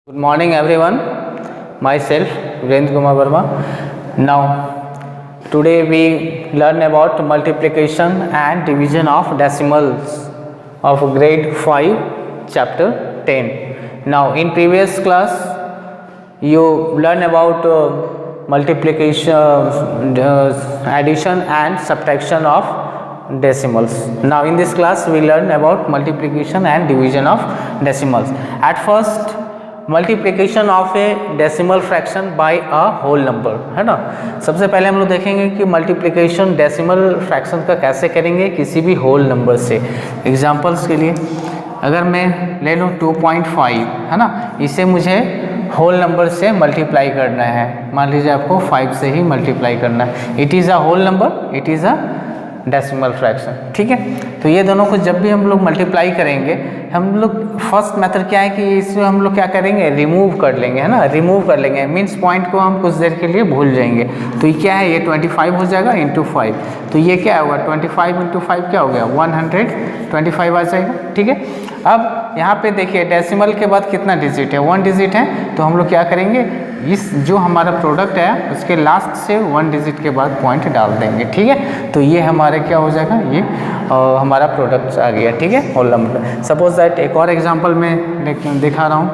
Good morning everyone, myself Virendra Kumar Verma. Now today we learn about multiplication and division of decimals of grade 5 chapter 10. Now in previous class you learn about multiplication, addition and subtraction of decimals. Now in this class we learn about multiplication and division of decimals. At first multiplication of a decimal fraction by a whole number, है ना। सबसे पहले हम लोग देखेंगे कि multiplication decimal fraction का कैसे करेंगे किसी भी होल नंबर से। एग्जांपल्स के लिए अगर मैं ले लूँ 2.5, है ना, इसे मुझे होल नंबर से मल्टीप्लाई करना है। मान लीजिए आपको 5 से ही मल्टीप्लाई करना है। It is a whole number, it is a decimal fraction, ठीक है। तो ये दोनों को जब भी हम लोग मल्टीप्लाई करेंगे, हम लोग फर्स्ट मेथड क्या है कि इसमें हम लोग क्या करेंगे, रिमूव कर लेंगे, है ना। रिमूव कर लेंगे मीन्स पॉइंट को हम कुछ देर के लिए भूल जाएंगे। तो ये क्या है, ये 25 हो जाएगा इंटू 5। तो ये क्या होगा, 25 इंटू 5 क्या हो गया, 125 आ जाएगा, ठीक है। अब यहाँ पे देखिए डेसिमल के बाद कितना डिजिट है, 1 डिजिट है। तो हम लोग क्या करेंगे, इस जो हमारा प्रोडक्ट है उसके लास्ट से 1 डिजिट के बाद पॉइंट डाल देंगे, ठीक है। तो ये हमारे क्या हो जाएगा, ये हमारा प्रोडक्ट आ गया, ठीक है, होल नंबर। सपोज दैट एक और एग्जांपल में दिखा रहा हूँ,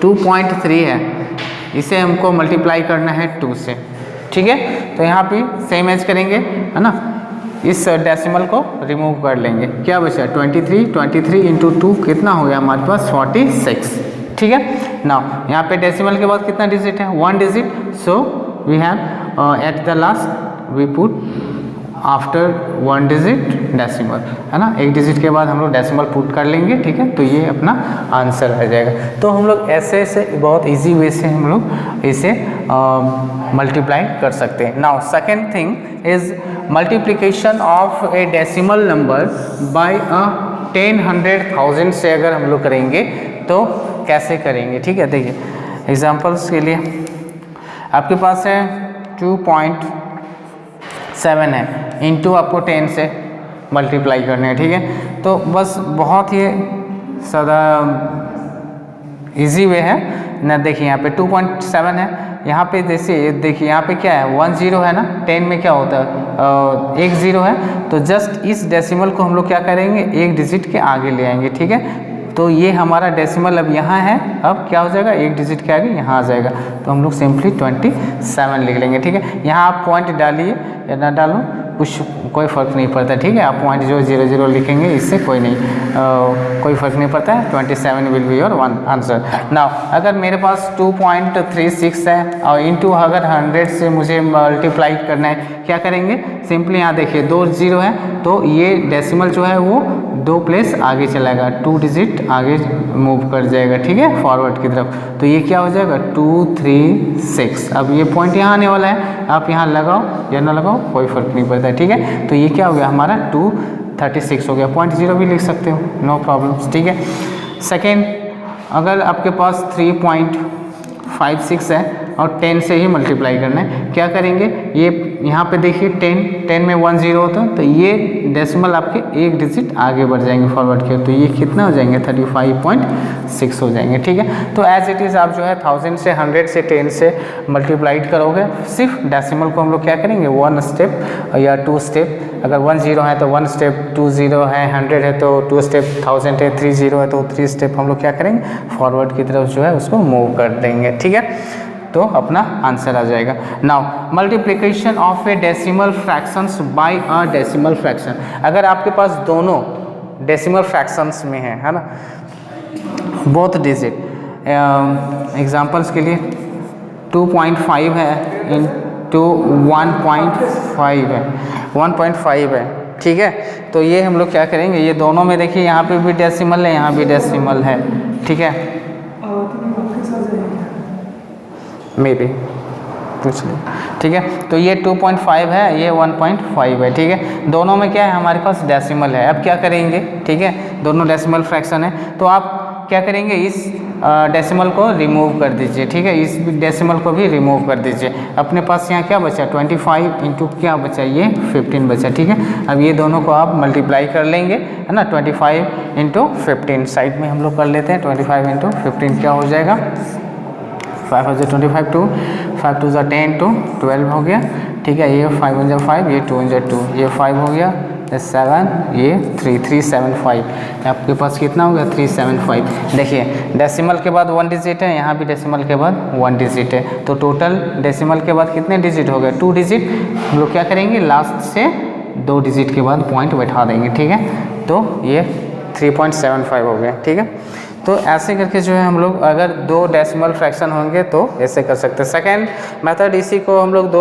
2.3 है, इसे हमको मल्टीप्लाई करना है 2 से, ठीक है। तो यहाँ पे सेम एज करेंगे, है ना। इस डेसिमल को रिमूव कर लेंगे, क्या बचा 23 इंटू 2 कितना हो गया हमारे पास 46, ठीक है। नाउ यहाँ पे डेसिमल के बाद कितना डिजिट है, 1 digit. So we have at the last we put after 1 digit decimal, है ना। एक डिजिट के बाद हम लोग डेसिमल पुट कर लेंगे, ठीक है। तो ये अपना आंसर आ जाएगा। तो हम लोग ऐसे बहुत इजी वे से हम लोग इसे मल्टीप्लाई कर सकते हैं। Now second thing is multiplication of a decimal number bye अ 10, 100, 1000 से अगर हम लोग करेंगे तो कैसे करेंगे, ठीक है। देखिए एग्जांपल्स के लिए आपके पास है 2.7 है, इंटू आपको 10 से मल्टीप्लाई करने हैं, ठीक है। तो बस बहुत ही सादा इजी वे है ना। देखिए यहाँ पे 2.7 है, यहाँ पे जैसे देखिए यहाँ पे क्या है 1 0 है ना, 10 में क्या होता है 1 0 है। तो जस्ट इस डेसिमल को हम लोग क्या करेंगे, एक डिजिट के आगे ले आएंगे, ठीक है। तो ये हमारा डेसिमल अब यहाँ है, अब क्या हो जाएगा, एक डिजिट के आगे यहाँ आ जाएगा। तो हम लोग सिंपली 27 लिख लेंगे, ठीक है। यहाँ आप पॉइंट डालिए या ना डालो कुछ कोई फ़र्क नहीं पड़ता, ठीक है। आप पॉइंट जो 0 0 लिखेंगे इससे कोई फ़र्क नहीं पड़ता है। 27 will be your answer. Now अगर मेरे पास 2.36 है और इंटू अगर 100 से मुझे मल्टीप्लाई करना है, क्या करेंगे, सिंपली यहाँ देखिए 2 0 है। तो ये डेसिमल जो है वो 2 प्लेस आगे चलाएगा, 2 डिजिट आगे मूव कर जाएगा, ठीक है, फॉरवर्ड की तरफ। तो ये क्या हो जाएगा 236। अब ये पॉइंट यहाँ आने वाला है, आप यहाँ लगाओ या ना लगाओ कोई फ़र्क नहीं पड़ता है, ठीक है। तो ये क्या हो गया हमारा 236 हो गया। 0.0 भी लिख सकते हो, नो प्रॉब्लम, ठीक है। सेकेंड, अगर आपके पास 3.56 है और 10 से ही मल्टीप्लाई करना है, क्या करेंगे, ये यहाँ पे देखिए 10 में 1 0 होता है। तो ये डेसिमल आपके एक डिजिट आगे बढ़ जाएंगे फॉरवर्ड के। तो ये कितना हो जाएंगे 35.6 हो जाएंगे, ठीक है। तो एज इट इज़ आप जो है 1000 से 100 से 10 से मल्टीप्लाइड करोगे। सिर्फ डेसिमल को हम लोग क्या करेंगे 1 स्टेप या 2 स्टेप, अगर 1 0 है तो 1 स्टेप, 2 0 है, 100 है तो 2 स्टेप, 1000 है 3 0 है तो 3 स्टेप हम लोग क्या करेंगे फॉरवर्ड की तरफ जो है उसको मूव कर देंगे, ठीक है। तो अपना आंसर आ जाएगा। Now multiplication of a decimal fractions by a decimal fraction. अगर आपके पास दोनों डेसिमल फ्रैक्शंस में है ना, बोथ डिजिट, एग्जांपल्स के लिए 2.5 है इंटू 1.5 है, 1.5 है, ठीक है। तो ये हम लोग क्या करेंगे, ये दोनों में देखिए यहाँ पे भी डेसिमल है, यहाँ भी डेसिमल है, ठीक है। मे बी पूछ लो, ठीक है। तो ये 2.5 है, ये 1.5 है, ठीक है। दोनों में क्या है हमारे पास डेसिमल है। अब क्या करेंगे, ठीक है, दोनों डेसिमल फ्रैक्शन है। तो आप क्या करेंगे, इस डेसिमल को रिमूव कर दीजिए, ठीक है, इस डेसिमल को भी रिमूव कर दीजिए। अपने पास यहाँ क्या बचा, 25 इंटू क्या बचा, ये 15 बचा, ठीक है। अब ये दोनों को आप मल्टीप्लाई कर लेंगे, है ना, 25 इंटू 15 साइड में हम लोग कर लेते हैं। 25 इंटू 15 क्या हो जाएगा, 5 हो जाए 25 टू 5 टू 10 टू 12 हो गया, ठीक है। ये 5 1 5, ये 2 1 2, ये 5 हो गया, 7, ये 375। आपके पास कितना हो गया, 375। देखिए डेसिमल के बाद 1 डिजिट है, यहाँ भी डेसिमल के बाद 1 डिजिट है, तो टोटल डेसिमल के बाद कितने डिजिट हो गए, 2 डिजिट। हम लोग क्या करेंगे, लास्ट से 2 डिजिट के बाद पॉइंट बैठा देंगे, ठीक है। तो ये 3.75 हो गया, ठीक है। तो ऐसे करके जो है हम लोग अगर 2 डेसिमल फ्रैक्शन होंगे तो ऐसे कर सकते हैं। सेकेंड मेथड, इसी को हम लोग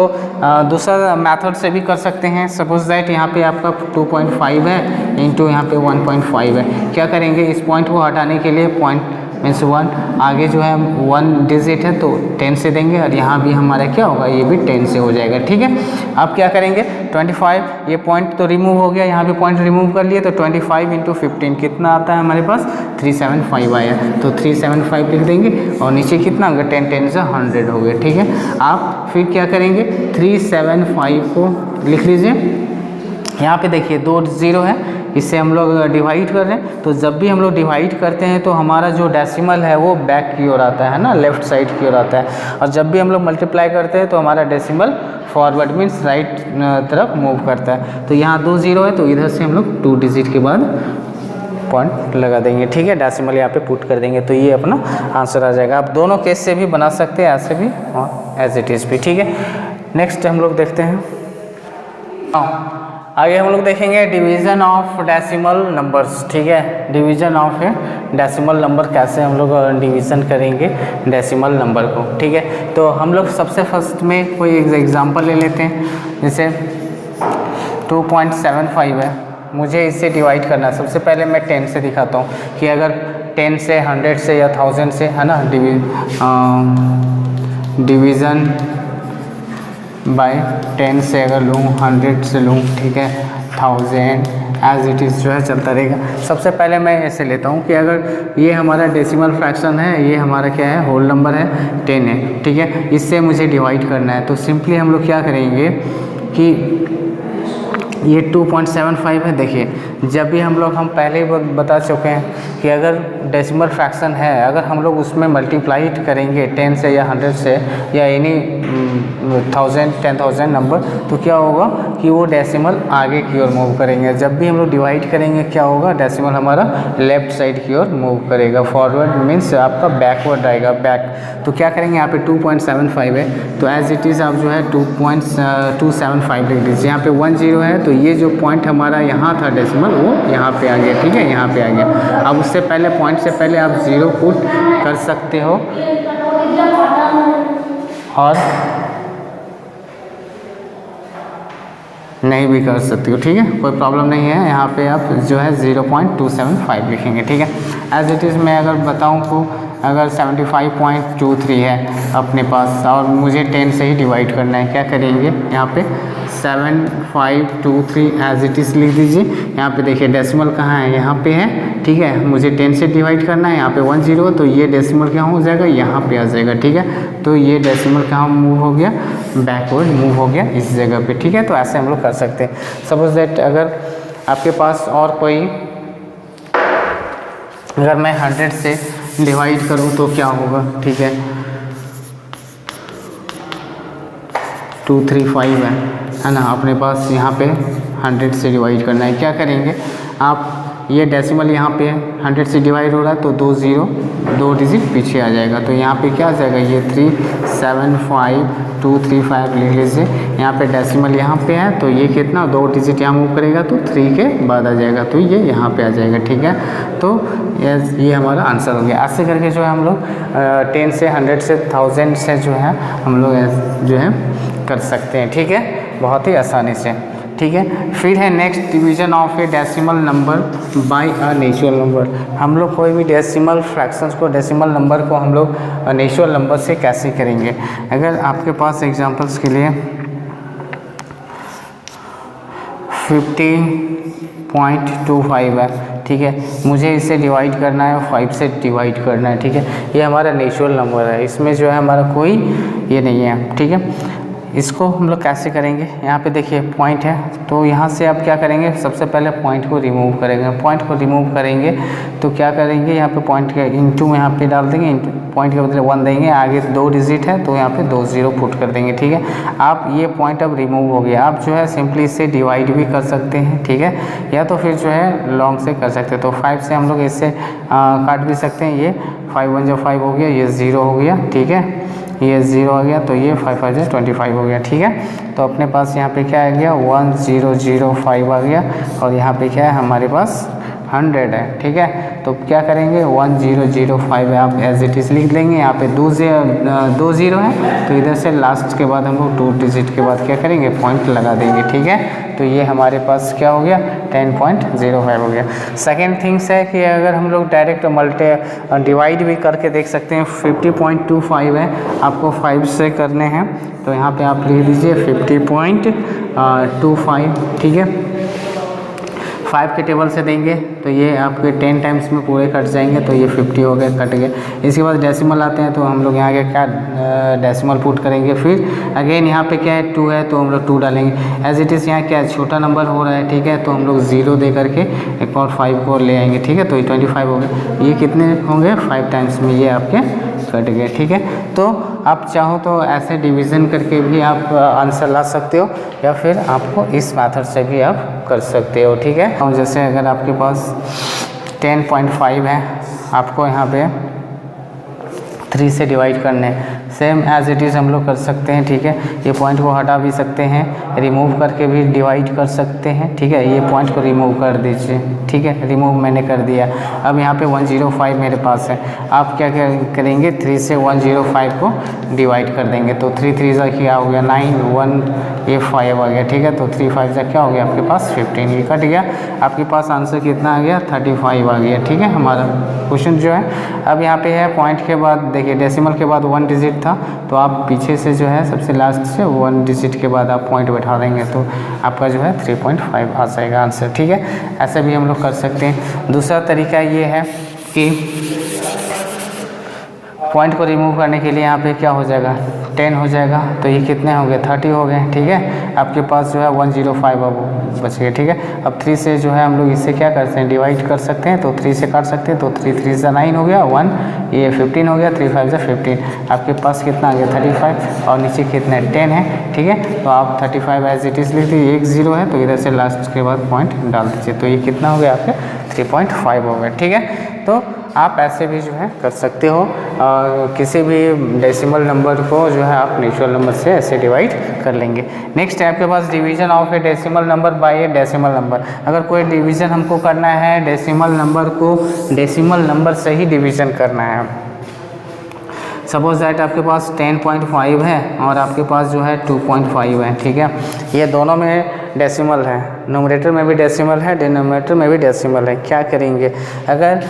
दूसरा मेथड से भी कर सकते हैं। सपोज दैट यहाँ पे आपका 2.5 है इंटू यहाँ पे 1.5 है। क्या करेंगे, इस पॉइंट को हटाने के लिए पॉइंट मीन्स 1 आगे जो है 1 डिजिट है तो 10 से देंगे, और यहाँ भी हमारा क्या होगा, ये भी 10 से हो जाएगा, ठीक है। अब क्या करेंगे, 25, ये पॉइंट तो रिमूव हो गया, यहाँ भी पॉइंट रिमूव कर लिए, तो 25 इंटू 15 कितना आता है हमारे पास, 375 आया, तो 375 लिख देंगे, और नीचे कितना होगा, 10 10 से 100 हो गया, ठीक है। आप फिर क्या करेंगे, 375 को लिख लीजिए। यहाँ पे देखिए 2 0 है, इससे हम लोग डिवाइड कर रहे हैं, तो जब भी हम लोग डिवाइड करते हैं तो हमारा जो डेसिमल है वो बैक की ओर आता है ना, लेफ़्ट साइड की ओर आता है, और जब भी हम लोग मल्टीप्लाई करते हैं तो हमारा डेसिमल फॉरवर्ड मीन्स राइट तरफ मूव करता है। तो यहाँ 2 0 है, तो इधर से हम लोग 2 डिजिट के बाद पॉइंट लगा देंगे, ठीक है, डेसिमल यहाँ पे पुट कर देंगे, तो ये अपना आंसर आ जाएगा। आप दोनों केस से भी बना सकते हैं, ऐसे भी और एज इट इज़ भी, ठीक है। नेक्स्ट हम लोग देखते हैं, आगे हम लोग देखेंगे डिवीज़न ऑफ डेसिमल नंबर्स, ठीक है। डिवीज़न ऑफ डेसिमल नंबर, कैसे हम लोग डिवीज़न करेंगे डेसिमल नंबर को, ठीक है। तो हम लोग सबसे फर्स्ट में कोई एग्जांपल ले लेते हैं, जैसे 2.75 है, मुझे इससे डिवाइड करना है। सबसे पहले मैं 10 से दिखाता हूँ कि अगर 10 से 100 से या 1000 से, है ना, डिवीज़न बाय 10 से अगर लूँ, 100 से लूँ, ठीक है, 1000 एज इट इज़ जो है चलता रहेगा। सबसे पहले मैं ऐसे लेता हूँ कि अगर ये हमारा डेसिमल फ्रैक्शन है, ये हमारा क्या है, होल नंबर है, 10 है, ठीक है, इससे मुझे डिवाइड करना है। तो सिंपली हम लोग क्या करेंगे कि ये 2.75 है। देखिए जब भी हम पहले ही बता चुके हैं कि अगर डेसिमल फ्रैक्शन है, अगर हम लोग उसमें मल्टीप्लाई करेंगे 10 से या 100 से या एनी 1000 10,000 नंबर, तो क्या होगा कि वो डेसिमल आगे की ओर मूव करेंगे। जब भी हम लोग डिवाइड करेंगे क्या होगा, डेसिमल हमारा लेफ़्ट साइड की ओर मूव करेगा। फॉरवर्ड मीन्स आपका बैकवर्ड आएगा, बैक। तो क्या करेंगे, यहाँ पे 2.75 है, तो एज इट इज़ आप जो है 2.275 लिख दीजिए। यहाँ पे 1 0 है, तो ये जो पॉइंट हमारा यहाँ था डेसिमल, वो यहाँ पे आ गया, ठीक है, यहाँ पे आ गया। अब उससे पहले पॉइंट से पहले आप 0 पुट कर सकते हो, और नहीं भी कर सकते हो, ठीक है, कोई प्रॉब्लम नहीं है। यहाँ पे आप जो है 0.275 लिखेंगे, ठीक है। एज इट इज़ मैं अगर बताऊँ तो अगर 75.23 है अपने पास, और मुझे 10 से ही डिवाइड करना है, क्या करेंगे, यहाँ पे 7523 एज इट इज़ लिख दीजिए। यहाँ पे देखिए डेसिमल कहाँ है, यहाँ पे है, ठीक है, मुझे 10 से डिवाइड करना है। यहाँ पे 1 0, तो ये डेसिमल क्या हो जाएगा, यहाँ पे आ जाएगा, ठीक है। तो ये डेसिमल कहाँ मूव हो गया, बैकवर्ड मूव हो गया इस जगह पे, ठीक है। तो ऐसे हम लोग कर सकते हैं। सपोज दैट अगर आपके पास और कोई, अगर मैं 100 से डिवाइड करूँ तो क्या होगा, ठीक है, 235 है ना, अपने पास यहाँ पे 100 से डिवाइड करना है। क्या करेंगे आप, ये डेसिमल यहाँ पे 100 से डिवाइड हो रहा है, तो 2 डिजिट पीछे आ जाएगा, तो यहाँ पे क्या आ जाएगा, ये 375235 लिख लीजिए। यहाँ पे डेसिमल यहाँ पे है, तो ये कितना 2 डिजिट यहाँ मूव करेगा, तो 3 के बाद आ जाएगा, तो ये यहाँ पे आ जाएगा, ठीक है। तो ये हमारा आंसर हो गया। ऐसे करके जो है हम लोग 10 से 100 से 1000 से जो है हम लोग जो है कर सकते हैं, ठीक है, बहुत ही आसानी से, ठीक है। फिर है next, division of a decimal number bye a natural number. हम लोग कोई भी डेसिमल फ्रैक्शंस को, डेसिमल नंबर को हम लोग नेचुरल नंबर से कैसे करेंगे। अगर आपके पास एग्जांपल्स के लिए 50.25 है, ठीक है, मुझे इसे डिवाइड करना है 5 से डिवाइड करना है, ठीक है। ये हमारा नेचुरल नंबर है, इसमें जो है हमारा कोई ये नहीं है, ठीक है। इसको हम लोग कैसे करेंगे, यहाँ पे देखिए पॉइंट है, तो यहाँ से आप क्या करेंगे, सबसे पहले पॉइंट को रिमूव करेंगे। पॉइंट को रिमूव करेंगे तो क्या करेंगे, यहाँ पे पॉइंट के इंटू यहाँ पे डाल देंगे, पॉइंट के बदले 1 देंगे, आगे 2 डिजिट है तो यहाँ पे 2 0 पुट कर देंगे, ठीक है। आप ये पॉइंट अब रिमूव हो गया, आप जो है सिंपली इसे डिवाइड भी कर सकते हैं, ठीक है, या तो फिर जो है लॉन्ग से कर सकते हैं। तो 5 से हम लोग इससे काट भी सकते हैं, ये 5 1 5 हो गया, ये 0 हो गया, ठीक है, ये 0 आ गया, तो ये 5 5 25 हो गया, ठीक है। तो अपने पास यहाँ पे क्या आ गया 1005 आ गया, और यहाँ पे क्या है हमारे पास 100 है, ठीक है। तो क्या करेंगे 1005 है, आप एज इट इज़ लिख लेंगे। यहाँ पे 2 0 है, तो इधर से लास्ट के बाद हम लोग 2 डिजिट के बाद क्या करेंगे पॉइंट लगा देंगे, ठीक है। तो ये हमारे पास क्या हो गया 10.05 हो गया। सेकेंड थिंग्स है कि अगर हम लोग डायरेक्ट डिवाइड भी करके देख सकते हैं, 50.25 है, आपको 5 से करने हैं, तो यहाँ पे आप लिख दीजिए 50.25, ठीक है। 5 के टेबल से देंगे तो ये आपके 10 टाइम्स में पूरे कट जाएंगे, तो ये 50 हो गए, कट गए। इसके बाद डेसिमल आते हैं, तो हम लोग यहाँ के क्या डेसिमल पुट करेंगे, फिर अगेन यहाँ पे क्या है 2 है, तो हम लोग 2 डालेंगे। एज इट इज़ यहाँ क्या है छोटा नंबर हो रहा है, ठीक है, तो हम लोग 0 दे करके एक और 5 को ले आएंगे, ठीक है। तो ये 25 हो गए, ये कितने होंगे 5 टाइम्स में ये आपके कट गए, ठीक है। तो आप चाहो तो ऐसे डिवीज़न करके भी आप आंसर ला सकते हो, या फिर आपको इस मेथड से भी आप कर सकते हो, ठीक है। और जैसे अगर आपके पास 10.5 है, आपको यहाँ पे 3 से डिवाइड करने हैं, सेम एज इट इज़ हम लोग कर सकते हैं, ठीक है। ये पॉइंट को हटा भी सकते हैं, रिमूव करके भी डिवाइड कर सकते हैं, ठीक है। ये पॉइंट को रिमूव कर दीजिए, ठीक है, रिमूव मैंने कर दिया। अब यहाँ पे 105 मेरे पास है, आप क्या करेंगे 3 से 105 को डिवाइड कर देंगे, तो 3 3 का क्या हो गया 9, 1 ये 5 आ गया, ठीक है। तो 3 5 का क्या हो गया आपके पास 15, ये कट गया, आपके पास आंसर कितना आ गया 35 आ गया, ठीक है। हमारा क्वेश्चन जो है अब यहाँ पे है पॉइंट के बाद देखिए डेसिमल के बाद 1 डिजिट था, तो आप पीछे से जो है सबसे लास्ट से 1 डिजिट के बाद आप पॉइंट बैठा देंगे, तो आपका जो है 3.5 आ जाएगा आंसर, ठीक है। ऐसे भी हम लोग कर सकते हैं। दूसरा तरीका ये है कि पॉइंट को रिमूव करने के लिए यहाँ पे क्या हो जाएगा 10 हो जाएगा, तो ये कितने हो गए 30 हो गए, ठीक है। आपके पास जो है 105 अब बच गए, ठीक है। अब 3 से जो है हम लोग इससे क्या करते हैं डिवाइड कर सकते हैं, तो 3 से काट सकते हैं, तो 3 3 से 9 हो गया, 1 ये 15 हो गया, 3 5 से 15, आपके पास कितना आ गया 35, और नीचे कितने 10 है, ठीक है। तो आप 35 एज इट इज़ लिख दीजिए, 1 0 है, तो इधर से लास्ट के बाद पॉइंट डाल दीजिए, तो ये कितना हो गया आपके 3.5 हो गया, ठीक है। तो आप ऐसे भी जो है कर सकते हो, और किसी भी डेसिमल नंबर को जो है आप नेचुरल नंबर से ऐसे डिवाइड कर लेंगे। नेक्स्ट है आपके पास division of a decimal number by a decimal number. अगर कोई डिवीजन हमको करना है डेसिमल नंबर को डेसिमल नंबर से ही डिवीजन करना है, सपोज दैट आपके पास 10.5 है और आपके पास जो है 2.5 है, ठीक है। ये दोनों में डेसिमल है, न्यूमरेटर में भी डेसिमल है, डिनोमिनेटर में भी डेसिमल है। क्या करेंगे, अगर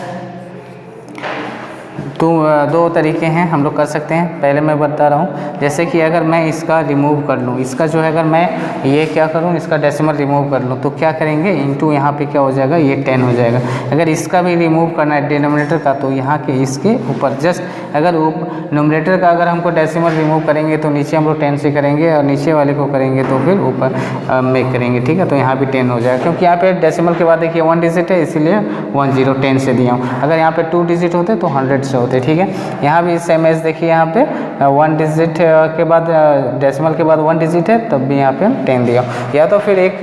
तो 2 तरीके हैं हम लोग कर सकते हैं। पहले मैं बता रहा हूँ, जैसे कि अगर मैं इसका रिमूव कर लूँ, इसका जो है अगर मैं ये क्या करूँ इसका डेसिमल रिमूव कर लूँ, तो क्या करेंगे इनटू यहाँ पे क्या हो जाएगा ये 10 हो जाएगा। अगर इसका भी रिमूव करना है डिनोमिनेटर का, तो यहाँ के इसके ऊपर जस्ट अगर न्यूमरेटर का अगर हमको डेसिमल रिमूव करेंगे तो नीचे हम लोग 10 से करेंगे, और नीचे वाले को करेंगे तो फिर ऊपर में करेंगे, ठीक है। तो यहाँ भी 10 हो जाएगा, क्योंकि यहाँ पे डेसिमल के बाद देखिए 1 डिजिट है, इसीलिए 10 से दिया हूँ। अगर यहाँ पे 2 डिजिट होते तो 100 से होते, ठीक है। यहाँ भी सेम एज देखिए यहाँ पे 1 डिजिट के बाद डेसिमल के बाद 1 डिजिट है, तब भी यहाँ पे 10 दिया। या तो फिर एक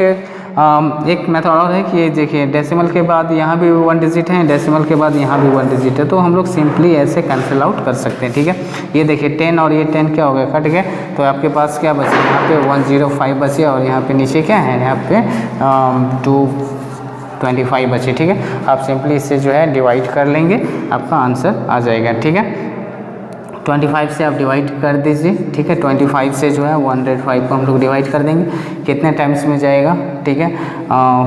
मेथड और है कि ये देखिए डेसिमल के बाद यहाँ भी 1 डिजिट है, डेसिमल के बाद यहाँ भी 1 डिजिट है, तो हम लोग सिंपली ऐसे कैंसिल आउट कर सकते हैं, ठीक है। ये देखिए 10 और ये 10 क्या हो गया कट गए, तो आपके पास क्या बचे यहाँ पे 105 बचे, और यहाँ पे नीचे क्या है यहाँ पे 225 बचे, ठीक है। आप सिंपली इससे जो है डिवाइड कर लेंगे, आपका आंसर आ जाएगा, ठीक है। 25 से आप डिवाइड कर दीजिए, ठीक है। 25 से जो है 105 को हम लोग डिवाइड कर देंगे, कितने टाइम्स में जाएगा, ठीक है,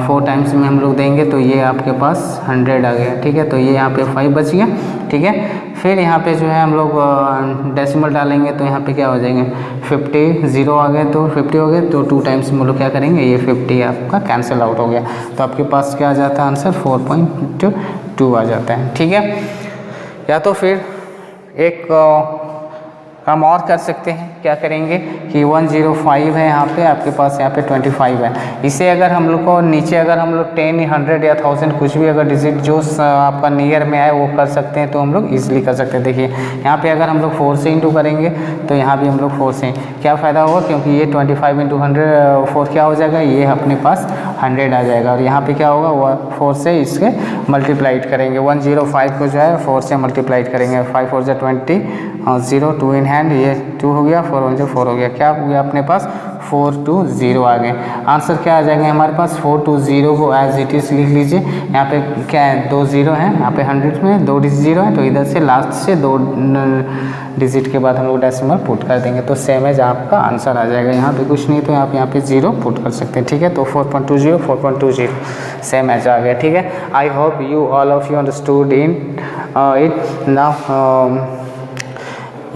4 टाइम्स में हम लोग देंगे तो ये आपके पास 100 आ गया, ठीक है। तो ये यहाँ पे 5 बच गया, ठीक है। फिर यहाँ पे जो है हम लोग डेसिमल डालेंगे तो यहाँ पे क्या हो जाएंगे 50, 0 आ गए तो 50 हो गए, तो 2 टाइम्स में लोग क्या करेंगे, ये 50 आपका कैंसिल आउट हो गया, तो आपके पास क्या आ जाता है आंसर 4.2 आ जाता है, ठीक है। या तो फिर एक हम और कर सकते हैं, क्या करेंगे कि 105 है यहाँ पे, आपके पास यहाँ पे 25 है, इसे अगर हम लोग को नीचे अगर हम लोग 10, 100 या 1000 कुछ भी अगर डिजिट जो आपका नियर में आए वो कर सकते हैं, तो हम लोग इजीली कर सकते हैं। देखिए यहाँ पे अगर हम लोग 4 से इंटू करेंगे तो यहाँ भी हम लोग 4 से, क्या फ़ायदा होगा, क्योंकि ये 25 इंटू 100 4 क्या हो जाएगा, ये अपने पास 100 आ जाएगा, और यहाँ पे क्या होगा 4 से इसके मल्टीप्लाइड करेंगे, 105 को जो है 4 से मल्टीप्लाइड करेंगे, 5 4 जा 20 और 0 2 इन हैंड, ये 2 हो गया, 4 1 4 हो गया, क्या हो गया अपने पास 420 आ गए। आंसर क्या आ जाएगा हमारे पास 420 को एज इट इज़ लिख लीजिए। यहाँ पे क्या है 2 0 हैं, यहाँ पे 100 में 2 डिजिट 0 है, तो इधर से लास्ट से 2 डिजिट के बाद हम लोग डेसिमल पुट कर देंगे, तो सेम एज आपका आंसर आ जाएगा। यहाँ पे कुछ नहीं तो आप यहाँ पे 0 पुट कर सकते हैं, ठीक है। तो 4.20 सेम एज आ गया, ठीक है। I hope you all of you understood in it. Now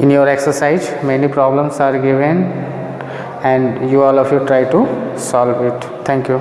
in your exercise many problems are given and you all of you try to solve it. Thank you.